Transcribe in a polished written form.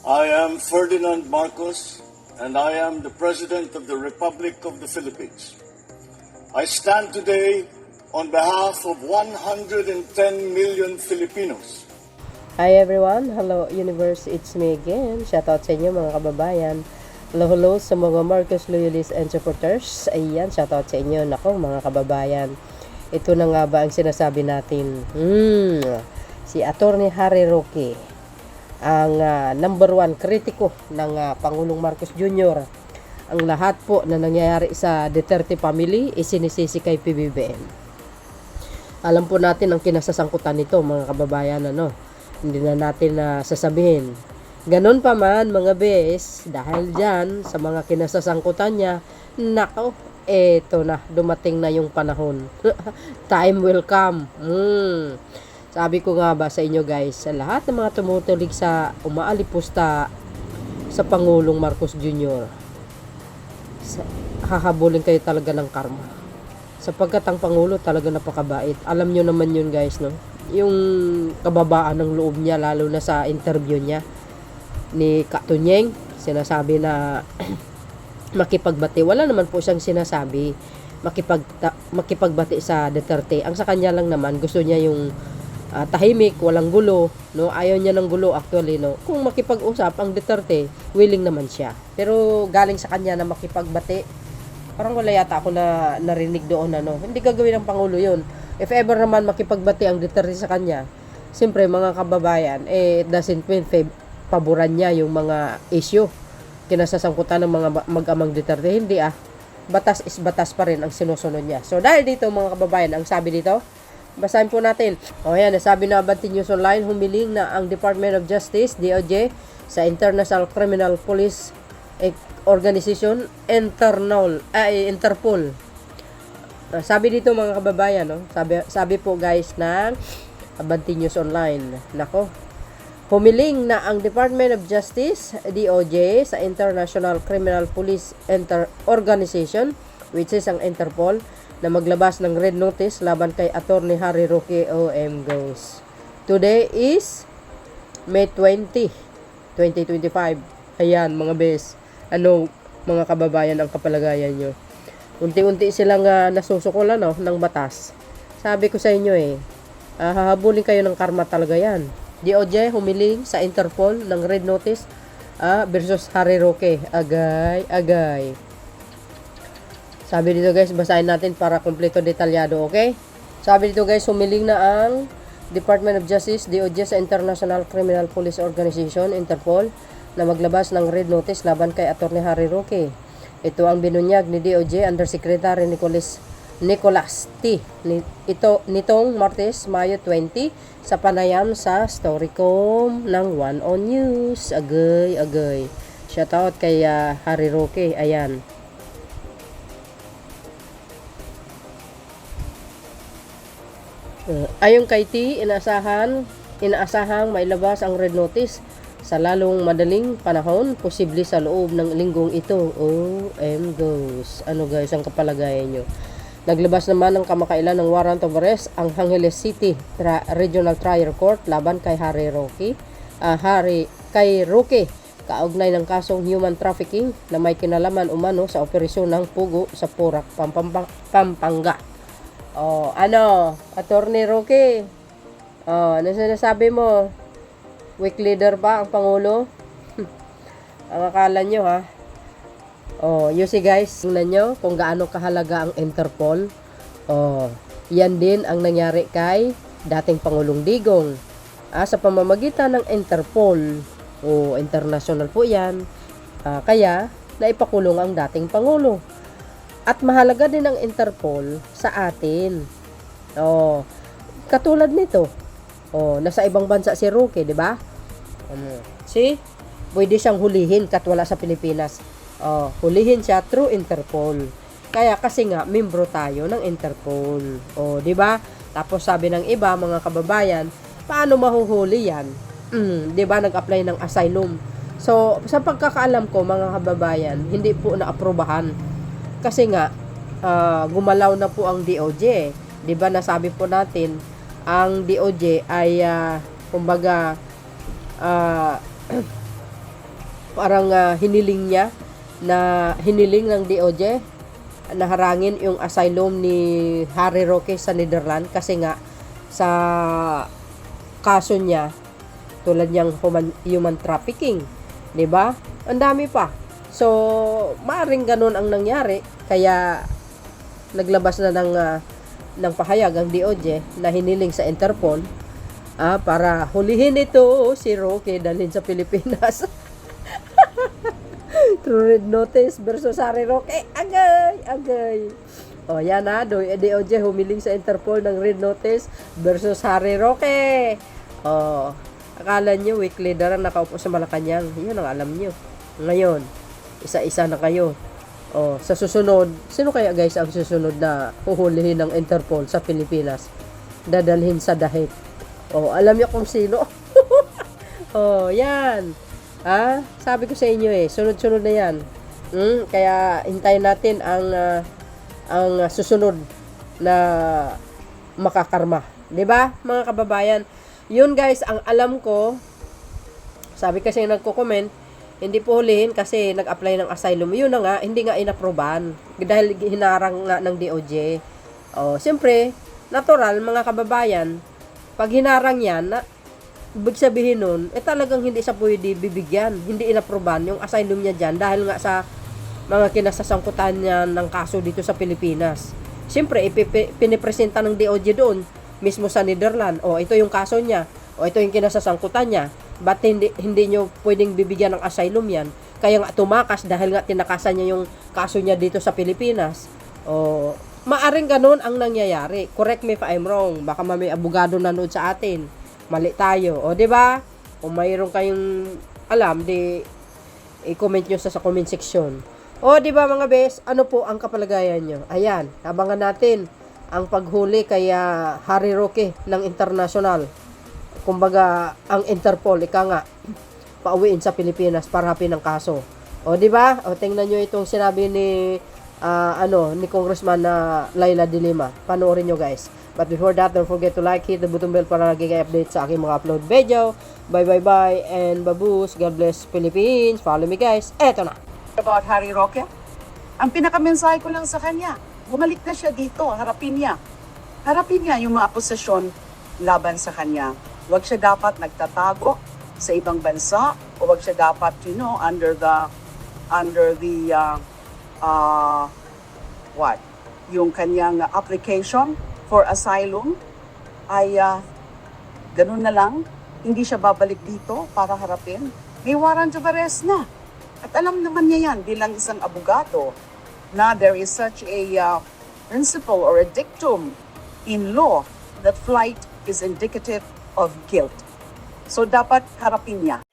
I am Ferdinand Marcos, and I am the President of the Republic of the Philippines. I stand today on behalf of 110 million Filipinos. Hi everyone, hello universe, it's me again. Shoutout sa inyo mga kababayan. Hello sa mga Marcos loyalists and supporters. Ayan, shoutout sa inyo. Nako mga kababayan, ito na nga ba ang sinasabi natin? Si Atty. Harry Roque, ang number one kritiko ng Pangulong Marcos Jr. Ang lahat po na nangyayari sa Duterte family isinisisi kay PBBM. Alam po natin ang kinasasangkutan nito mga kababayan, hindi na natin sasabihin. Ganon pa man mga bes, dahil dyan sa mga kinasasangkutan niya, nako, eto na, dumating na yung panahon. Time will come. Sabi ko nga ba sa inyo guys, sa lahat ng mga tumutulig sa umaalipusta sa Pangulong Marcos Jr., hahabulin kayo talaga ng karma. Sapagkat ang Pangulo talaga napakabait. Alam nyo naman yun guys, no? Yung kababaan ng loob niya, lalo na sa interview niya ni Katunyeng, sinasabi na makipagbati. Wala naman po siyang sinasabi makipagbati sa Duterte. Ang sa kanya lang naman, gusto niya yung tahimik, walang gulo, no? Ayaw niya ng gulo actually, no? Kung makipag-usap ang Duterte, willing naman siya. Pero galing sa kanya na makipagbati, parang wala yata ako na narinig doon, Hindi gagawin ng Pangulo yun. If ever naman makipagbati ang Duterte sa kanya, siyempre mga kababayan, it doesn't mean paboran niya yung mga issue kinasasangkutan ng mga mag-amang Duterte. Hindi batas is batas pa rin ang sinusunod niya. So dahil dito mga kababayan, ang sabi dito, basahin po natin. Ayan, nasabi na Abante News Online, humiling na ang Department of Justice, DOJ, sa International Criminal Police Organization, Interpol. Sabi dito mga kababayan, sabi po guys ng Abante News Online, nako, humiling na ang Department of Justice, DOJ, sa International Criminal Police Organization, which is ang Interpol, na maglabas ng red notice laban kay Atty. Harry Roque OM goes. Today is May 20, 2025. Ayan mga bes. Mga kababayan ang kapalagayan nyo. Unti-unti silang nasusukulan ng batas. Sabi ko sa inyo hahabulin kayo ng karma talaga yan. DOJ humiling sa Interpol ng red notice versus Harry Roque. Agay. Sabi dito guys, basahin natin para kumpleto detalyado, okay? Sabi dito guys, humiling na ang Department of Justice, DOJ, sa International Criminal Police Organization, Interpol, na maglabas ng red notice laban kay Atty. Harry Roque. Ito ang binunyag ni DOJ Undersecretary Nicolas T. Nitong Martes, Mayo 20, sa panayam sa Storycom ng One on News. Agay. Shoutout kay Harry Roque. Ayan. Ayon kay T, inaasahang mailabas ang red notice sa lalong madaling panahon, posible sa loob ng linggong ito. OM goes. Guys ang kapalagayan nyo? Naglabas naman ng kamakailan ng warrant of arrest ang Angeles City Regional Trial Court laban kay Harry Roque. Kaugnay ng kasong human trafficking na may kinalaman umano sa operasyon ng Pugo sa Porac, Pampanga. Atty. Roque, ano sinasabi mo? Weak leader pa ang Pangulo? Ang akala nyo you see guys, tingnan nyo kung gaano kahalaga ang Interpol. Yan din ang nangyari kay dating Pangulong Digong. Sa pamamagitan ng Interpol, international po yan, kaya naipakulong ang dating Pangulo. At mahalaga din ang Interpol sa atin. Katulad nito. Nasa ibang bansa si Roque, di ba? Pwede siyang hulihin kat wala sa Pilipinas. Hulihin siya through Interpol. Kaya kasi nga membro tayo ng Interpol. Di ba? Tapos sabi ng iba, mga kababayan, paano mahuhuli yan? Di ba? Nag-apply ng asylum. So, sa pagkakaalam ko, mga kababayan, hindi po na-aprobahan. Kasi nga, gumalaw na po ang DOJ. Diba nasabi po natin, ang DOJ ay, kumbaga, parang hiniling niya na hiniling ng DOJ na harangin yung asylum ni Harry Roque sa Netherlands kasi nga sa kaso niya tulad niyang human trafficking, 'di ba? Ang dami pa. So, maaring ganun ang nangyari kaya naglabas na ng pahayag ang DOJ na hiniling sa Interpol para hulihin ito si Roque dalhin sa Pilipinas. True red notice versus Harry Roque. Agay. O, yan na. DOJ humiling sa Interpol ng red notice versus Harry Roque. O, akala nyo, week leader ang nakaupo sa Malacanang. Yun ang alam nyo. Ngayon, isa-isa na kayo. O, sa susunod, sino kaya guys ang susunod na huhulihin ng Interpol sa Pilipinas? Dadalhin sa dahig. O, alam nyo kung sino? O, yan. Sabi ko sa inyo sunod-sunod na yan. Kaya hintayin natin ang susunod na makakarma. 'Di ba, mga kababayan? Yun guys, ang alam ko, sabi kasi nagko-comment, hindi po hulihin kasi nag-apply ng asylum. Yun na nga, hindi nga inaproban dahil hinarang nga ng DOJ. Siyempre, natural mga kababayan, pag hinarang yan, ibig sabihin nun, talagang hindi siya pwede bibigyan, hindi inaproban yung asylum niya dyan dahil nga sa mga kinasasangkutan niya ng kaso dito sa Pilipinas. Siyempre, pinipresenta ng DOJ doon, mismo sa Netherlands, ito yung kaso niya, ito yung kinasasangkutan niya, ba't hindi nyo pwedeng bibigyan ng asylum yan? Kaya nga tumakas dahil nga tinakasan niya yung kaso niya dito sa Pilipinas. Maaring ganun ang nangyayari. Correct me if I'm wrong, baka may abogado nanood sa atin. Mali tayo. 'Di ba? Kung mayroon kayong alam, i-comment nyo sa comment section. 'Di ba mga bes, ano po ang kapalagayan nyo? Ayan, abangan natin ang paghuli kay Harry Roque ng international. Kumbaga, ang Interpol, pauwiin sa Pilipinas para harapin ang kaso. 'Di ba? Tingnan nyo itong sinabi ni Congressman Laila de Lima. Panoorin nyo guys. But before that, don't forget to like, hit the button bell para lagi kayo update sa aking mga upload video. Bye, and baboos. God bless Philippines. Follow me guys. Eto na. About Harry Roque, ang pinakamensahe ko lang sa kanya, bumalik na siya dito, harapin niya. Harapin niya yung mga akusasyon laban sa kanya. Huwag siya dapat nagtatago sa ibang bansa, o huwag siya dapat, under the yung kanyang application for asylum ay ganun na lang, hindi siya babalik dito para harapin. May warrant of arrest na. At alam naman niya yan bilang isang abogado na there is such a principle or a dictum in law that flight is indicative of guilt. So dapat harapin niya.